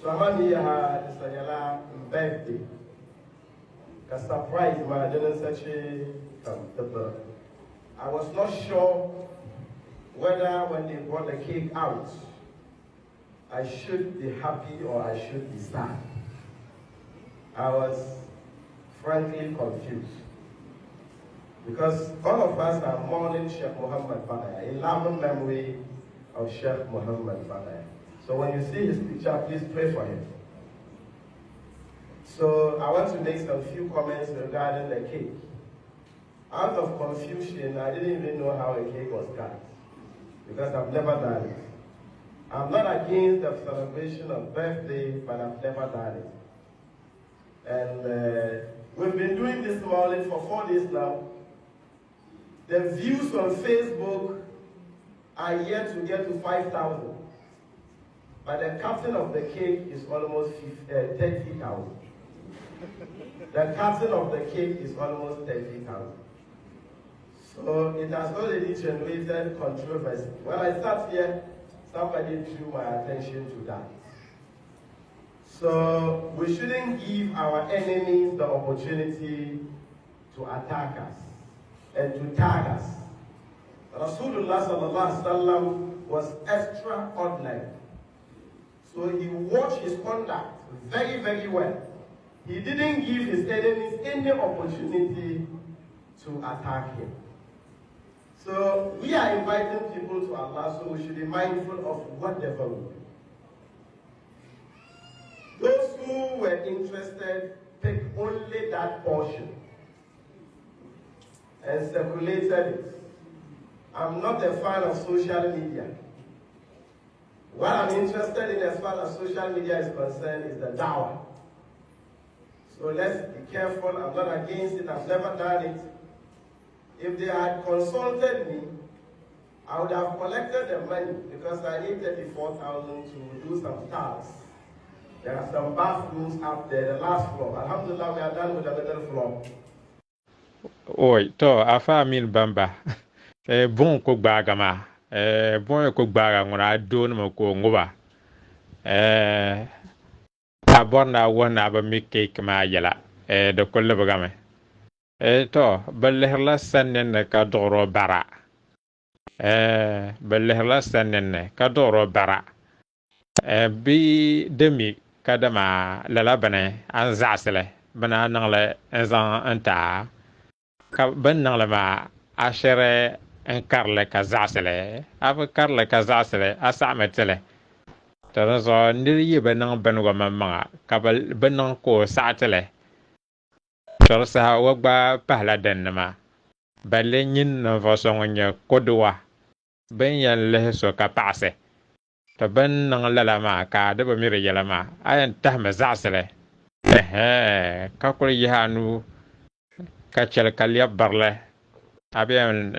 Samani had Sayala birthday. A surprise, my didn't say the birth. I was not sure whether when they brought the cake out, I should be happy or I should be sad. I was frankly confused. Because all of us are mourning Sheikh Muhammad Bamba, in loving memory of Sheikh Muhammad Bamba. So when you see his picture, please pray for him. So I want to make some few comments regarding the cake. Out of confusion, I didn't even know how a cake was cut, because I've never done it. I'm not against the celebration of birthday, but I've never done it. And we've been doing this morning for 4 days now. The views on Facebook are yet to get to 5,000. But the captain of the cake is almost 30,000. The captain of the cake is almost 30,000. So it has already generated controversy. When I sat here, somebody drew my attention to that. So we shouldn't give our enemies the opportunity to attack us and to tag us. Rasulullah sallallahu alaihi wasallam was extraordinary. So he watched his conduct very, very well. He didn't give his enemies any opportunity to attack him. So we are inviting people to Allah, so we should be mindful of whatever we do. Those who were interested pick only that portion and circulated it. I'm not a fan of social media. What I'm interested in as far as social media is concerned is the dawah. So let's be careful. I'm not against it. I've never done it. If they had consulted me, I would have collected the money because I need 34,000 to do some tasks. There are some bathrooms up there, the last floor. Alhamdulillah, we are done with the middle floor. Oi, to Afa Amin Bamba. Bon ko bagama. Bon ko baga ngora do no ko ngoba. Aborna wona ba mi cake ma yala. De ko le bagame. To balehla sanen ka doro bara. Balehla sanen ka doro bara. Bi demi kadama lala bane an zasle bana nangle ezan anta ka ban nangle ma ashere en karle ka zasle ave karle ka zasle asametele tarazo ndiri benang bengo mamma ka benang ko satele tarsa wagba pahla denma balle nyin na vosonye kodwa ben yan leso ka passe to ben nang lalama ka de ba mire yalama ayan tahma zasle ka ko yahanu ka chel kalya barle abiyan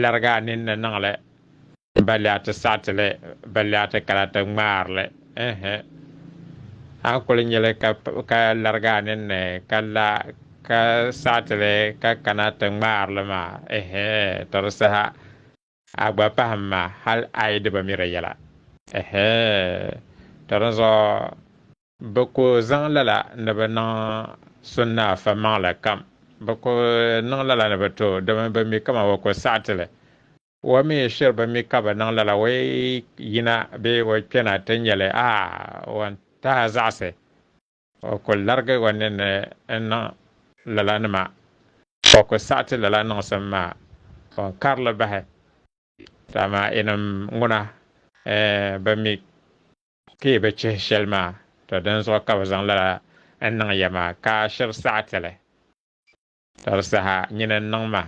larga nin nangle balyata satle balyata kalata marle ko nyele ka larga nin kala ka satle ka kanata marle ma torsa agba pahma hal ay de ba mire yala tarazo bako zang lala nabana sunna fa mala kam bako nang lala nabato dama ba mi kama wako satele wa mi shir ba mi kaba nang lala way yina be wa pena tanyale wan ta zase ko larga wanen en lala nama ko satele lala nang sama ko karla bahe tama enam nguna ba mi ke be che shelma to dan so ka bazan la an nan yama ka shir sa'atele tarsaha nyinan nan ma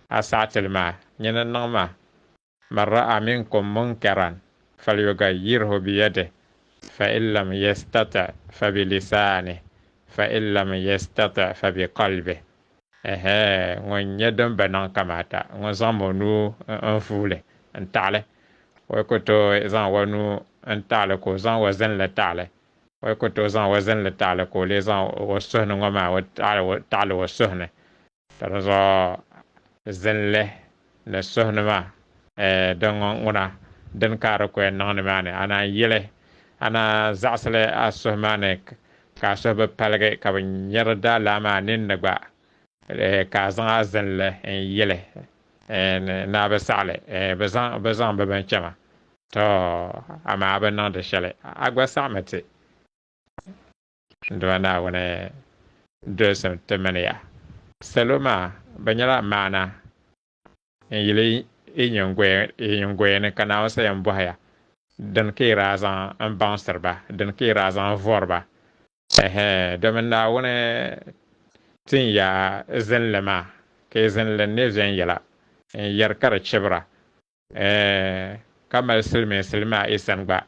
asa'atel ma nyinan nan ma marra aminkum munkaran falyughayyirhu bi yadihi fa illam yastata fa bi lisanihi fa illam yastata fa bi qalbihi ngon yedon banan kamata ngon zamonu en fule en tale wa ko to zan wanu en tale ko zan wa zan la tale wa ko to zan wa zan la tale ko le zan wa sohna ngoma wa tale wa sohna tarazo zan le la sohna ma don ngona den kara ko nan mane ana yele ana zaɣasili a suhu maa ni ka a suhu bi paligi ka bi nyɛri daa maa ninni gba ka a zaŋ a zinli n yili na bi saɣali bi zaŋ bi bin chɛma to amaa bi niŋdi shɛli a gba saɣami ti doo Naawuni dolisim ti mini ya salo maa bi nyɛla maana n yili i nyingoya ni ka Naawuni sayam bɔhaya din ka yɛra zaŋ n baŋsiriba din ka yɛra zaŋ vɔriba domi Naawuni tin ya zinli maa ka yi zinli ne viɛnyɛla n yɛri ka di chibira ka mali silimiinsi maa isan gba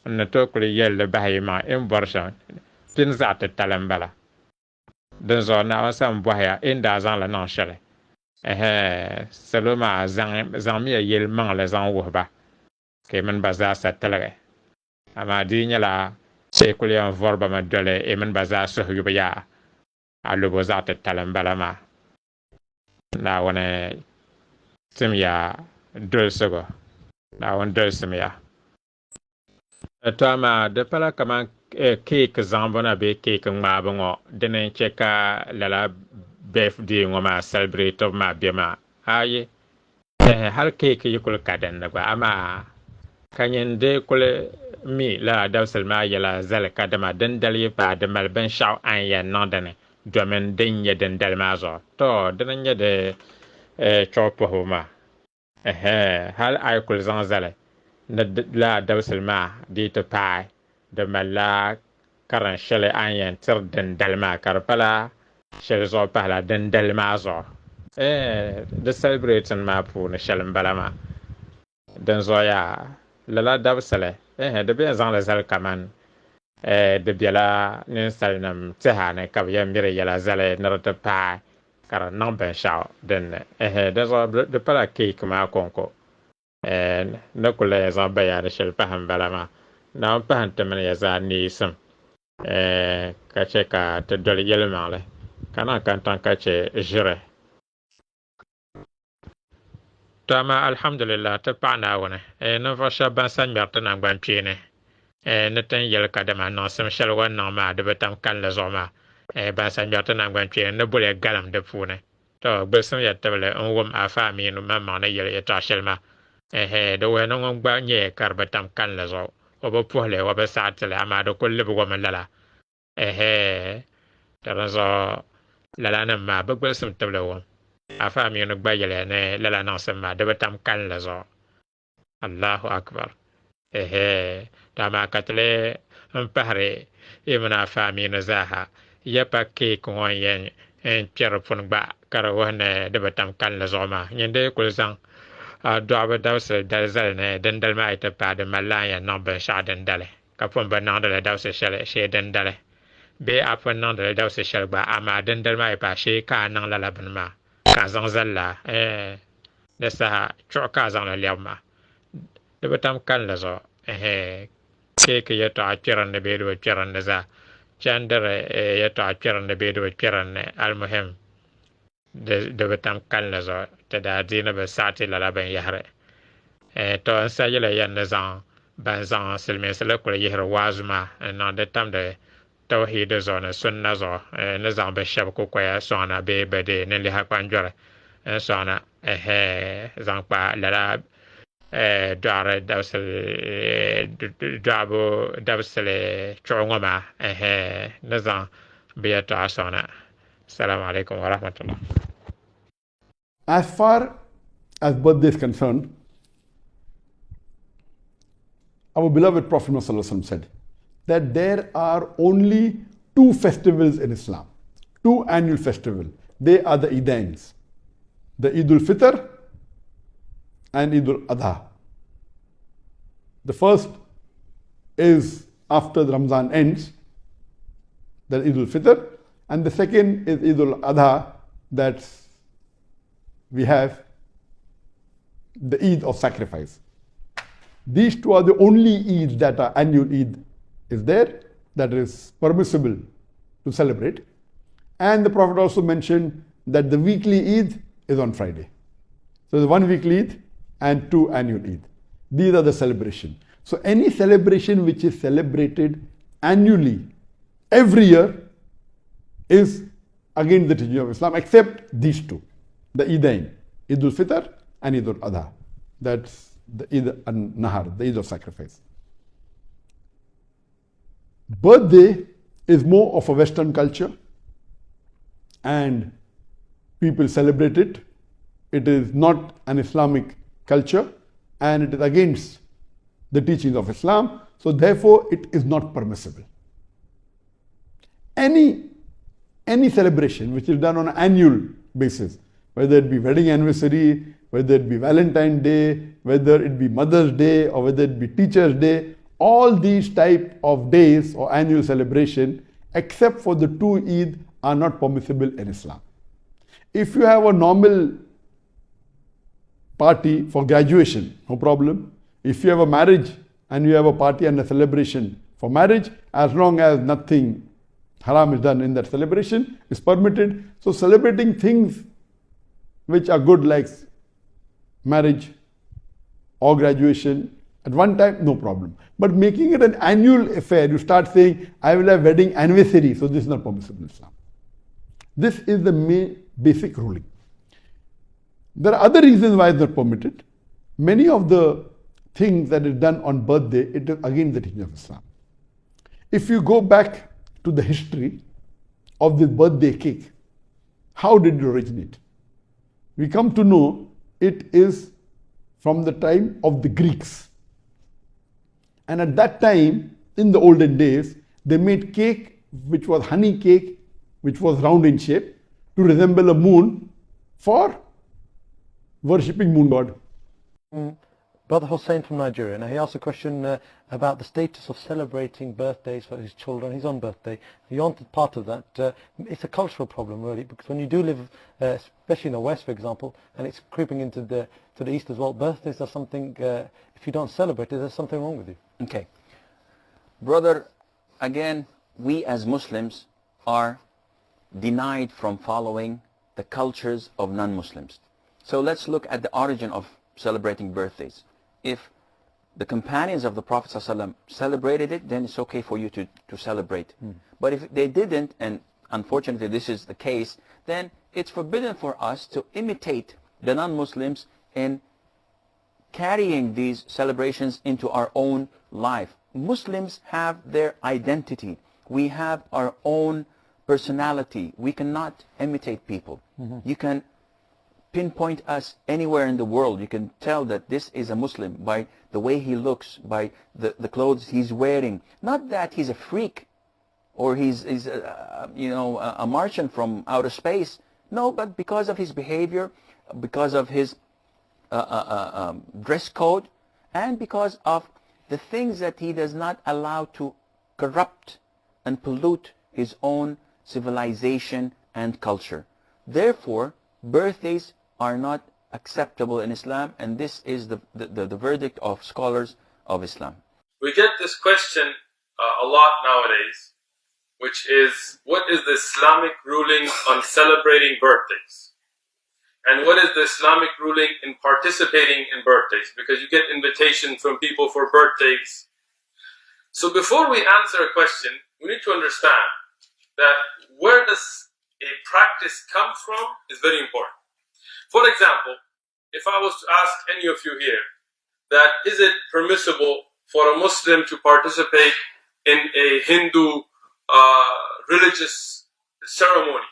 n ni tooi kuli yɛlli bahi maa in bɔri shɛm pini zaɣ titali n bala din zuɣu Naawuni sayam bɔhaya in daa zaŋli niŋ shɛli salo maa zaŋ miya yɛli maŋli zaŋ wuhiba ka mini ba zaasa tiligi amaa di nyɛla sai kuli yɛn vɔriba mi doli i mini ba zaa suhu yubiya a lobo zaɣ titali n bala maa Naawuni timya dolisigu Naawuni dolisimya to amaa di pala kaman keeki zaŋbu na bee keeki ŋmaabu ŋɔ dini n chɛ ka lala birthday ŋɔ maa celebrate maa bɛ maa ayi hali keeki yi kuli ka dinni gba amaa ka nyin di kuli mi lala dabisili maa yɛla zali ka dama din dali yi paa di mali binshaɣu an yɛn niŋ dini domin din nyɛ din dali maa zuɣu to dini nyɛ di choɣu puhibu maa hali a yi kuli zaŋ zali ni lala dabisili maa di ti paai di malila karin shɛli an yɛn tiri din dali maa ka di pala shɛli zuɣu pahila din dali maa zuɣu di celebrating maa puuni shɛli n bala maa din zuɣu yaa lala dabisili di bɛn zaŋli zali kaman di bɛla ninsalinima tiha ni ka bi yɛn miri yɛla zali ni di ti paai ka di niŋ binshaɣu dinni di zuɣu di pala keeki maa konko ni kuli zaŋ bayaani shɛli paham bala maa na paham ti mini ya zaa neesim ka chɛ ka ti doli yɛlimaŋli ka na kan tan ka chɛ ʒiri to amaa alhamdulillah ti paɣa Naawuni ninvuɣu shɛba ban sa ŋmɛri ti nangbani kpeeni ni tin yɛli ka dama niŋsim shɛli wa niŋ maa di bi tam kanli zuɣu maa ban sa ŋmɛri ti nangbani kpeeni ni boli galim di puuni to gbulisim ya tibili n wum Afa Aminu maŋmaŋ ni yɛli yɛltɔɣa shɛli maa di wuhi ni ŋun gba nyɛ ka di bi tam kanli zuɣu o bi puhili o bi saɣatili amaa di ku libigimi lala ti di zuɣu lala nim maa bi gbulisim tibili wum Afa Aminu gba yɛli ni lala niŋsim maa di bi tam kanli zuɣu Allahu akbar to amaa ka tili n pahari i mini Afa Aminu zaaha ya pa keeki ŋɔ yɛn n kpɛri puni gba ka di wuhi ni di bi tam kanli zuɣu maa nyindi kuli zaŋ dɔɣibu dabisili dali zali ni din dali maa yi ti paai di malila an yɛn niŋ binshɛɣu din dali ka pun bi niŋdili dabisi shee din dali bee a pun niŋdili dabisi shɛli gba amaa din dali maa yi paai shee ka a niŋ lala bini maa ka a zaŋ zalila di saha chuɣu ka a zaŋli lɛbi maa di bi tam kanli zuɣu keeki yɛltɔɣa kpɛrinli bee di bi kpɛrinli zaa chandiri yɛltɔɣa kpɛrinli bee di bi kpɛrinli almuhim di bi tam kanli zuɣu ti daa diini bi saɣati lala binyahari to n sa yɛla yɛn ni zaŋ ban zaŋ silimiinsi la kuli yihiri waazu maa n niŋdi tamdi tawhiidi zuɣu ni sunna zuɣu ni zaŋ bi shɛbi kukoya sɔŋna bee bidee ni liha kpanjɔri n sɔŋna zaŋ kpa lala dɔɣibu dabisili chuɣu ŋɔ maa ni zaŋ bi yɛltɔɣa sɔŋna assalamu alaikum wa rahmatullah. As far as birthday is concerned, our beloved Prophet Muhammad said that there are only two festivals in Islam, two annual festivals. They are the Eidains, the Eid al-Fitr and Eid al-Adha. The first is after the Ramzan ends, that Eid al-Fitr, and the second is Eid al-Adha, that's we have the Eid of sacrifice. These two are the only Eids that are annual Eid is there, that is permissible to celebrate. And the Prophet also mentioned that the weekly Eid is on Friday. So the one weekly Eid and two annual Eid. These are the celebration. So any celebration which is celebrated annually, every year, is against the teaching of Islam, except these two, the Eidain, Eid al-Fitr and Eid al-Adha. That's the Eid al-Nahar, the Eid of sacrifice. Birthday is more of a Western culture and people celebrate it. It is not an Islamic culture and it is against the teachings of Islam. So therefore it is not permissible. Any celebration which is done on an annual basis, whether it be wedding anniversary, whether it be Valentine's Day, whether it be Mother's Day, or whether it be Teacher's Day, all these type of days or annual celebration, except for the two Eid, are not permissible in Islam. If you have a normal party for graduation, no problem. If you have a marriage and you have a party and a celebration for marriage, as long as nothing haram is done in that celebration, is permitted. So celebrating things which are good like marriage or graduation at one time, no problem. But making it an annual affair, you start saying, I will have wedding anniversary, so this is not permissible in Islam. This is the main basic ruling. There are other reasons why it's not permitted. Many of the things that is done on birthday, it is against the teaching of Islam. If you go back to the history of this birthday cake, how did it originate? We come to know it is from the time of the Greeks. And at that time, in the olden days, they made cake which was honey cake, which was round in shape, to resemble a moon for worshipping moon god. Brother Hussein from Nigeria. Now he asked a question about the status of celebrating birthdays for his children, his own birthday. He answered part of that. It's a cultural problem really, because when you do live, especially in the West for example, and it's creeping into the East as well, birthdays are something, if you don't celebrate it, there's something wrong with you. Okay. Brother, again, we as Muslims are denied from following the cultures of non-Muslims. So let's look at the origin of celebrating birthdays. If the companions of the Prophet ﷺ celebrated it, then it's okay for you to celebrate. But if they didn't, and unfortunately this is the case, then it's forbidden for us to imitate the non-Muslims in carrying these celebrations into our own life. Muslims have their identity. We have our own personality. We cannot imitate people. You can pinpoint us anywhere in the world. You can tell that this is a Muslim by the way he looks, by the clothes he's wearing. Not that he's a freak or he's a Martian from outer space. No, but because of his behavior, because of his dress code, and because of the things that he does not allow to corrupt and pollute his own civilization and culture. Therefore, birthdays are not acceptable in Islam, and this is the verdict of scholars of Islam. We get this question a lot nowadays, which is, what is the Islamic ruling on celebrating birthdays? And what is the Islamic ruling in participating in birthdays? Because you get invitations from people for birthdays. So before we answer a question, we need to understand that where does a practice come from is very important. For example, if I was to ask any of you here that is it permissible for a Muslim to participate in a Hindu religious ceremony,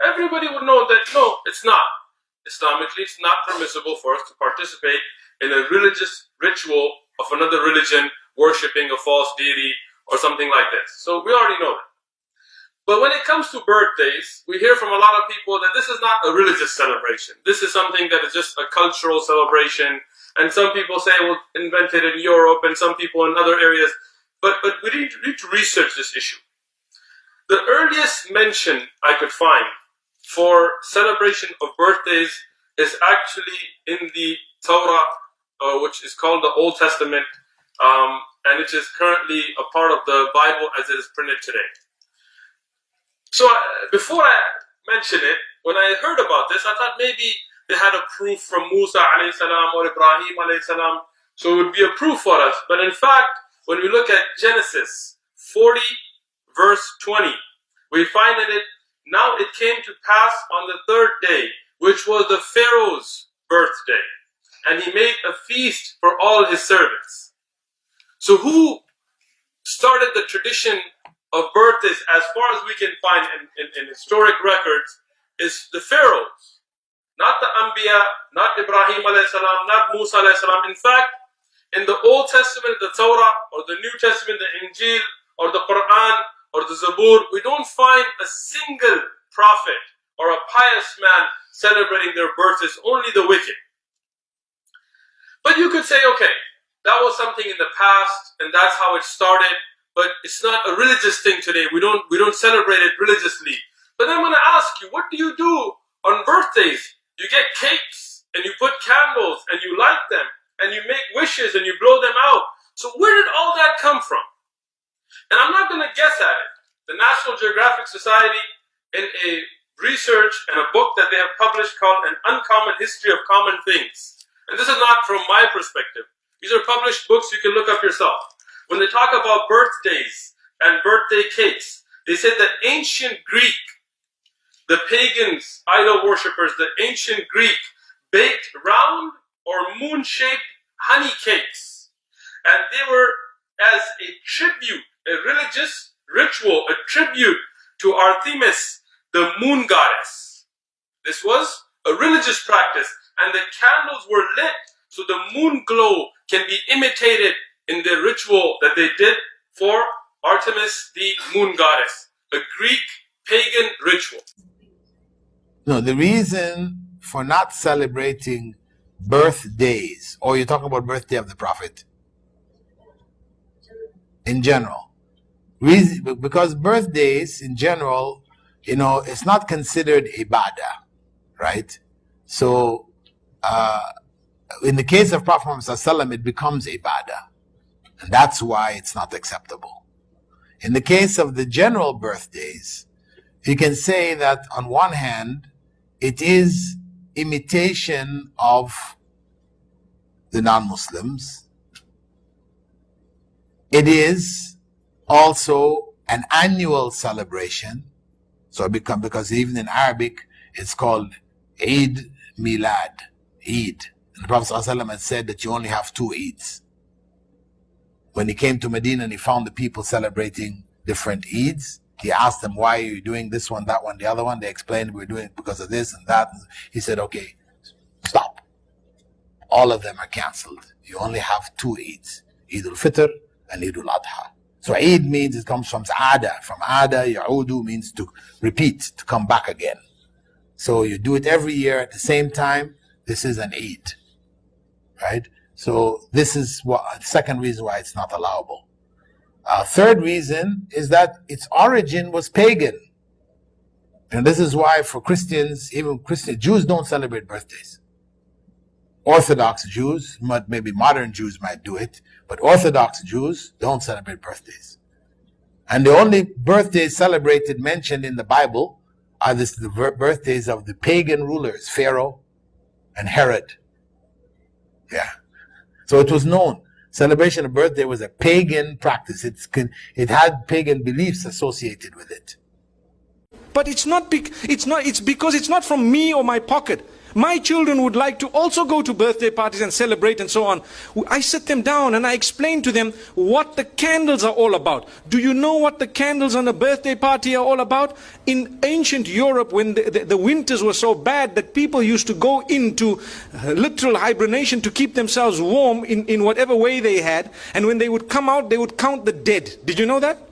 everybody would know that no, it's not. Islamically, it's not permissible for us to participate in a religious ritual of another religion, worshipping a false deity or something like this. So we already know that. But when it comes to birthdays, we hear from a lot of people that this is not a religious celebration. This is something that is just a cultural celebration. And some people say, well, invented in Europe, and some people in other areas. But we need to research this issue. The earliest mention I could find for celebration of birthdays is actually in the Torah, which is called the Old Testament, and it is currently a part of the Bible as it is printed today. So before I mention it, when I heard about this, I thought maybe they had a proof from Musa alayhi salam or Ibrahim alayhi salam So it would be a proof for us. But in fact, when we look at Genesis 40, verse 20, we find that now it came to pass on the third day, which was the Pharaoh's birthday, and he made a feast for all his servants. So who started the tradition of birthdays, as far as we can find in historic records, is the Pharaohs, not the Anbiya, not Ibrahim alayhi salam, not Musa alayhi salam. In fact, in the Old Testament, the Torah, or the New Testament, the Injil, or the Quran, or the Zabur, we don't find a single prophet or a pious man celebrating their birthdays, only the wicked. But you could say, okay, that was something in the past, and that's how it started, but it's not a religious thing today. We don't celebrate it religiously. But then I'm going to ask you, what do you do on birthdays? You get cakes, and you put candles, and you light them, and you make wishes, and you blow them out. So where did all that come from? And I'm not going to guess at it. The National Geographic Society, in a research and a book that they have published called An Uncommon History of Common Things. And this is not from my perspective. These are published books you can look up yourself. When they talk about birthdays and birthday cakes, they said that ancient Greek, the pagans, idol worshippers, the ancient Greek, baked round or moon-shaped honey cakes. And they were as a tribute, a religious ritual, a tribute to Artemis, the moon goddess. This was a religious practice, and the candles were lit so the moon glow can be imitated in the ritual that they did for Artemis, the moon goddess, a Greek pagan ritual. No, the reason for not celebrating birthdays, or you're talking about birthday of the Prophet in general, because birthdays in general, it's not considered ibadah, right? So in the case of Prophet Muhammad ﷺ, it becomes ibadah, and that's why it's not acceptable. In the case of the general birthdays, you can say that on one hand, it is imitation of the non-Muslims. It is also an annual celebration. So because even in Arabic, it's called Eid Milad, Eid. And the Prophet ﷺ had said that you only have 2 Eids. When he came to Medina and he found the people celebrating different Eids, he asked them, why are you doing this one, that one, the other one? They explained, we're doing it because of this and that. He said, okay, stop. All of them are cancelled. You only have 2 Eids, Eid al-Fitr and Eid al-Adha. So Eid means, it comes from Ada. From Ada, Ya'udu means to repeat, to come back again. So you do it every year at the same time. This is an Eid, right? So this is the second reason why it's not allowable. Third reason is that its origin was pagan. And this is why for Christians, even Jews don't celebrate birthdays. Orthodox Jews, maybe modern Jews might do it, but Orthodox Jews don't celebrate birthdays. And the only birthdays celebrated mentioned in the Bible are the birthdays of the pagan rulers, Pharaoh and Herod. Yeah. So it was known. Celebration of birthday was a pagan practice. It had pagan beliefs associated with it. But it's because it's not from me or my pocket. My children would like to also go to birthday parties and celebrate and so on. I sit them down and I explain to them what the candles are all about. Do you know what the candles on a birthday party are all about? In ancient Europe, when the winters were so bad that people used to go into literal hibernation to keep themselves warm in whatever way they had. And when they would come out, they would count the dead. Did you know that?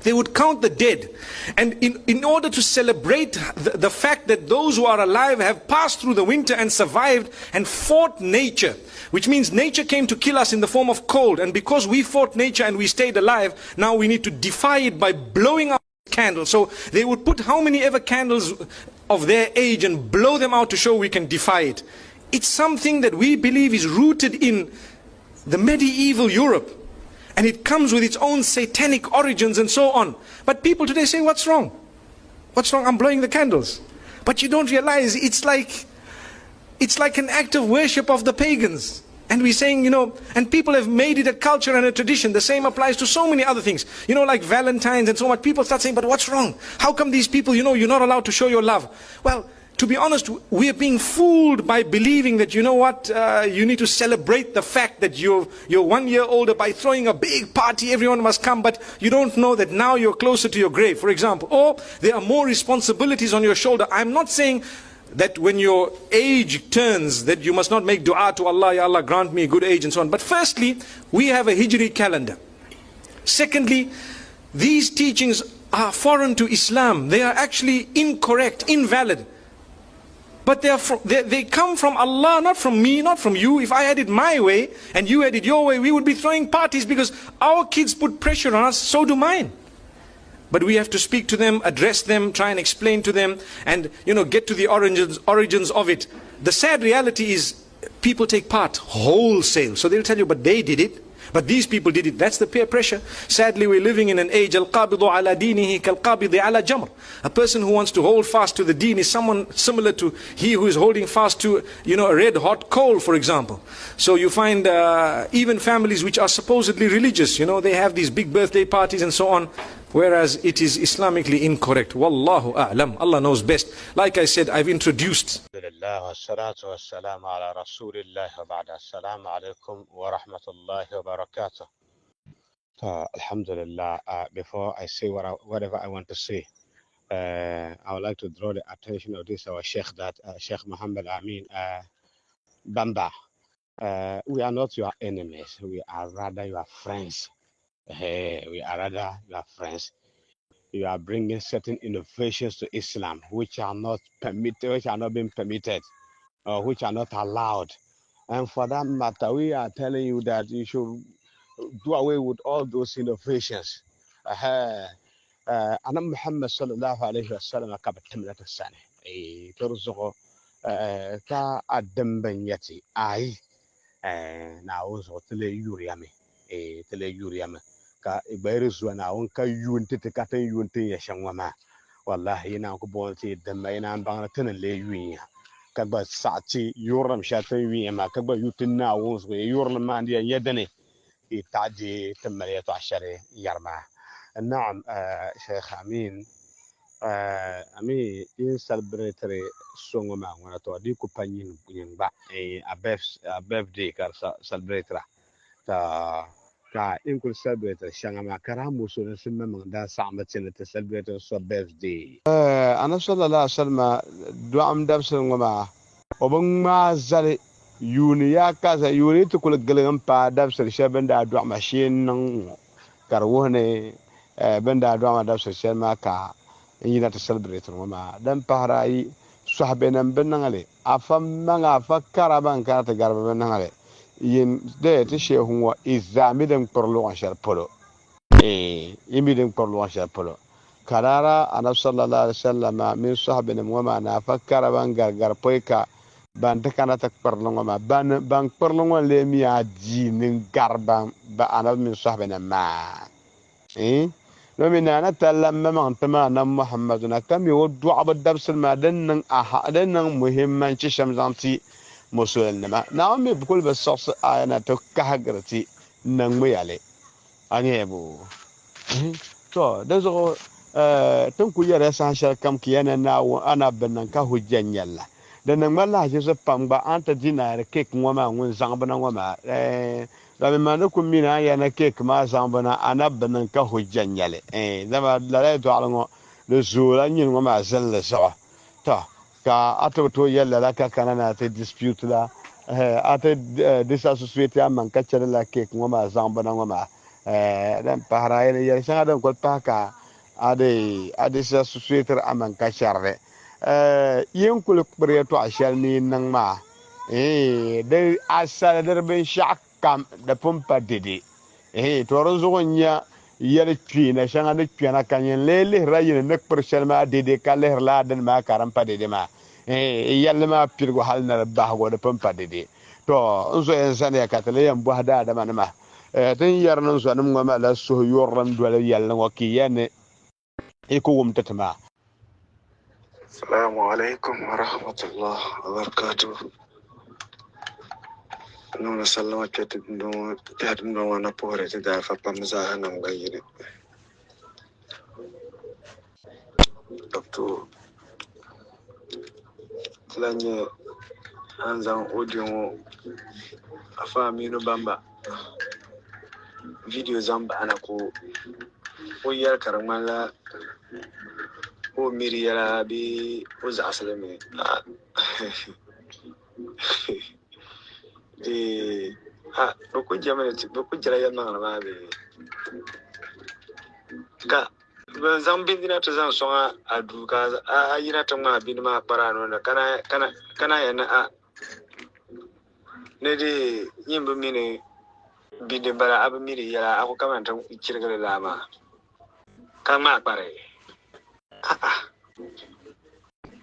They would count the dead. And in order to celebrate the fact that those who are alive have passed through the winter and survived and fought nature, which means nature came to kill us in the form of cold. And because we fought nature and we stayed alive, now we need to defy it by blowing out candles. So they would put how many ever candles of their age and blow them out to show we can defy it. It's something that we believe is rooted in the medieval Europe. And it comes with its own satanic origins and so on. But people today say, what's wrong? What's wrong? I'm blowing the candles. But you don't realize it's like an act of worship of the pagans. And we're saying, and people have made it a culture and a tradition. The same applies to so many other things. Like Valentine's and so much. People start saying, but what's wrong? How come these people, you're not allowed to show your love? Well, to be honest, we are being fooled by believing that, you need to celebrate the fact that you're 1 year older by throwing a big party, everyone must come, but you don't know that now you're closer to your grave, for example. Or there are more responsibilities on your shoulder. I'm not saying that when your age turns, that you must not make dua to Allah, Ya Allah grant me a good age and so on. But firstly, we have a Hijri calendar. Secondly, these teachings are foreign to Islam. They are actually incorrect, invalid. But they come from Allah, not from me, not from you. If I had it my way and you had it your way, we would be throwing parties because our kids put pressure on us, so do mine. But we have to speak to them, address them, try and explain to them, and get to the origins of it. The sad reality is people take part wholesale. So they'll tell you, but they did it. But these people did it. That's the peer pressure. Sadly, we're living in an age, al-qabidu ala dinihi kal-qabidi ala jamr. A person who wants to hold fast to the deen is someone similar to he who is holding fast to, a red hot coal, for example. So you find even families which are supposedly religious, they have these big birthday parties and so on, whereas it is Islamically incorrect. Wallahu a'lam. Allah knows best. Like I said, I've introduced. والصلاة والسلام على رسول الله وبعد السلام عليكم ورحمة الله وبركاته. Alhamdulillah, before I say whatever I want to say, I would like to draw the attention of this our Sheikh, that Sheikh Muhammad Amin Bamba. We are not your enemies. We are rather your friends. We are rather your friends. You are bringing certain innovations to Islam which are not permitted, which are not being permitted, or which are not allowed. And for that matter, we are telling you that you should do away with all those innovations. Anna Muhammad sallallahu alayhi wa sallam kabatimlat sani. Torzo ka adembanyati ai na ozo tele yuriame tele yuriame. Ka ibayri zuana on ka yunti te kata yunti ya shangwama wallahi ina ko bonti demba ina bangna tenele yunya ka ba saati yoram shatan yunya ma ka ba yutin na wonso yorna mandi yedane itaji temaliyatu ashari yarma. نعم شيخ أمين أمي in celebratory song ma ngona to di ko panyin ba a birthday kar celebratory ta ka in ko celebrate shanga ma karamu so na simma man da sa'ma tin ta celebrate so birthday ana sallallahu alaihi wasallam do am dab so ngoma obon ma zale yuni ya kaza yuni to kul gelem pa dab so shaben da do ma shin nan karwone benda do ma dab so shema ka yina ta celebrate ngoma dan parai sahabe nan benangale afam manga fakara ban ka ta garba benangale yin de te shehu wa izamiden porlo ashar polo imiden porlo ashar polo karara ana sallallahu alaihi wasallam min sahabina wa na fakkara ban gargar poika ban ta kana ta porlo ma ban porlo le mi aji nin garban ba ana min sahabina ma no min ana tallamma man tamana muhammaduna kam yudu abad dabsul ma dan aha dan muhimman ci shamzanti musul nama naam bikul basas ayana to kahagrati nangmayale anyebu to dazo tun ku yara san shar kam kiyana na ana bannan ka hujjan yalla dan nan malla je so pamba anta dinar kek ngoma ngun zangbana ngoma da me manu kum mina yana kek ma zangbana ana bannan ka hujjan yale dama la to alango le zula nyin ngoma zalla so to ka ato to yalla la ka kanana te dispute la ate disassociate amman ka chere la kek ngoma zangbana ngoma dan pahara yalla sanga dan ko paka ade disassociate amman ka charre yin kul to ashal ni nang ma de asal der ben shakam da pumpa dede to rozo nya yele twina shanga de twina kanyen lele rayin nek pershal ma dede ka le la den ma karam pa dede ma yalla ma pirgo halna ba go da pumpa dede to unso ensan ya katale yan bu hada da manama tan yarnan so anum ngama la so yoram dole yalla ngoki yene iko wum tatama. السلام عليكم ورحمة الله وبركاته. no na sallama kete no ta no wana pore te da fa pamza na ngayire doctor tlanye anzan audio afa Aminu Bamba video zamba ana ko yar karamala o miriya bi o za asalame boko jamane boko jara ya mangala ma be ka ban zan bindina to zan songa adu ka a yina ta ma bin ma parano na kana yana a ne de yimbe mine binde bara abu miri yara ako kamanta kirgale lama kama pare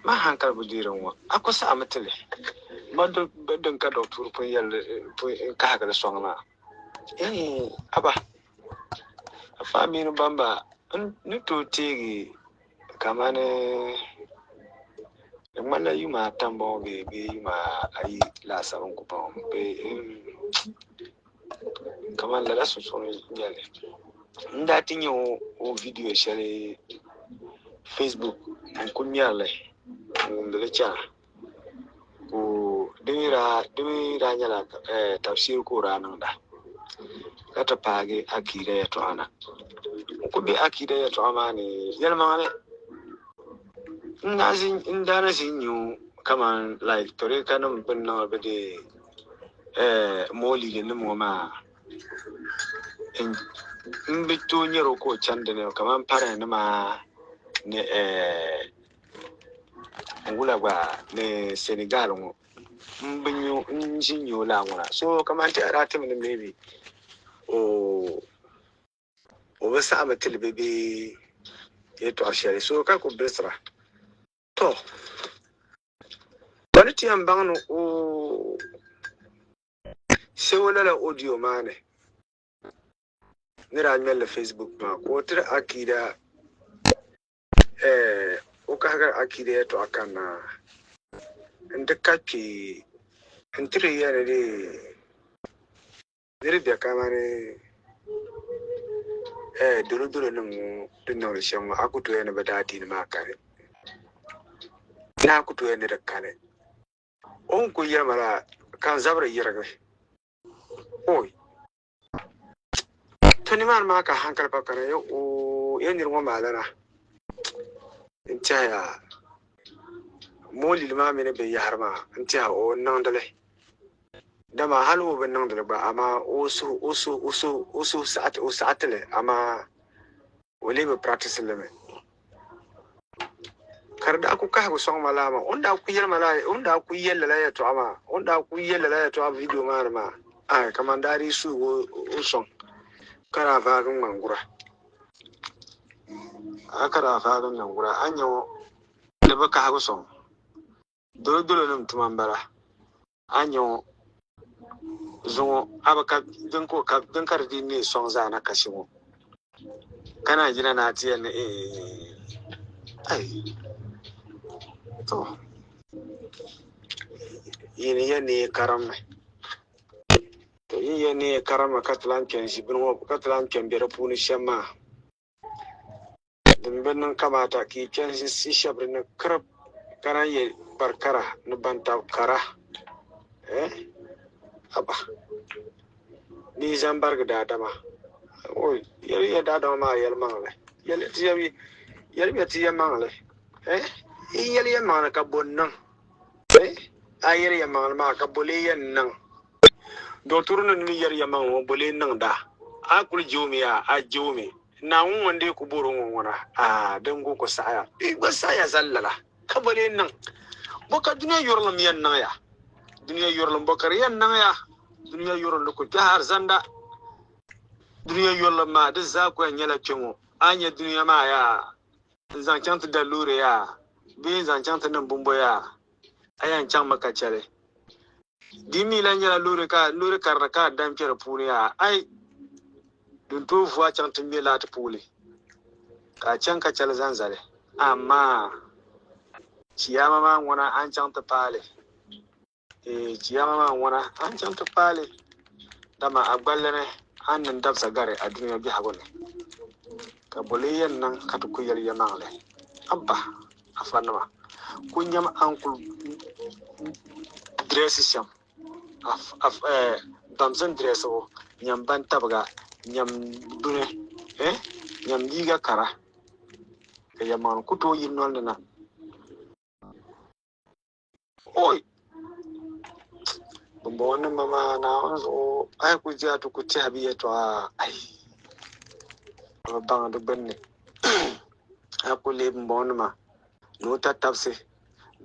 ma hankal bu diran wa ako sa matale mado bedon ka doctor pun yalle pun ka haga songa aba afa Aminu Bamba ni to tegi kamane mana yuma tambo be yuma ayi la sabon ku ba be kaman la so so yale nda tinyo o video share Facebook kun yale ndele cha ko demira nyala tafsir ko ranan da kata page akida ya to ana ko be akida ya to amane yalma ne ndana sinyu kaman like tore kanum binna bede moli le numo ma in bitu nyero ko chande ne kaman pare ne ma ne ngula ba ne Senegal ngo mbinyo njinyo la ngona so kaman ta ratim ne maybe o wasa amatil bebe yeto ashari so ka ko besra to baniti ambangno o se wala la audio mane nira mel Facebook ma ko tira akida o ka ga akida to akana ndekaki ntiri yare de biya kamane duro nmu dinno shanwa akuto yana badati ni makare na akuto yana da kane on ku yamara kan zabra yiraga oi toni man maka hankal bakare o yenir mo malana intaya moli lima mene be yarma intaya o nandale dama halu be nandale ba ama usu sa'atale ama wale be practice leme karda aku kahgo song malama onda ku yel malaya onda ku yel la ya to ama onda ku yel la ya to video ma ai kamandari su o song kara vagun mangura akara vagun mangura anyo le baka hago song dolo num tumambara anyo zo abaka dinko ka dinkar dinne song zana kashimo kana jina na tiya ne ai to yene karam to yene karama katlan ken sibin katlan ken bere puni shama dum bennan kamata ki ken si shabre na krab kana ye barkara no banta kara aba ni zambar da dama o yel da dama ma yel mangle yel tiyabi yel bi tiyam mangle yel yel mangle ka bonnan ayere ya mangle ma ka bole yen nan do turun ni yer ya mangle bole nan da akul jomiya a jomi na wonde ku boro wona dango ko saya ba saya zallala ka bole nan boka duniya yorlam yan nan ya duniya yorlam bokar yan nan ya duniya yorlam ko jahar zanda duniya yorlam ma da za ku nyala cimo anya duniya ma ya zancanta da lure ya bi zancanta nan bumbo ya ayan can maka cere dimi lan yala lure karna ka dan fere puni ya ai dun to fuwa can tun me la ta puli ka can ka cel zanzare amma ciyama ma wana an can ta pale ciyama wana an cham to pale dama agballene an nan dabsa gare a duniya bi hagone ka boliyen nan katu ko yel yamangle abba afanama kunyam ankul dressisham af damsan dresso nyam ban tabga nyam dune nyam liga kara ka yaman kuto yinnol na oi Mbona mama naanzo ay kuja to kuti habiye to ay bang do benne akule mbona ma no tatapse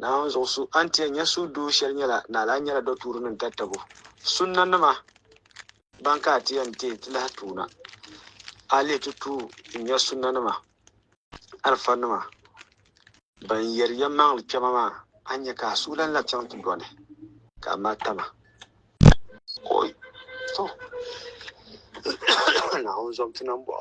naanzo su anti nya su du shelnyala na la nyala do turu nan tattabo sunnan ma banka ti anti tila tuna ale tutu nya sunnan ma alfan ma ban yer yamang kema anya ka sulan la chant done ka matama oi to naanzo mtinambo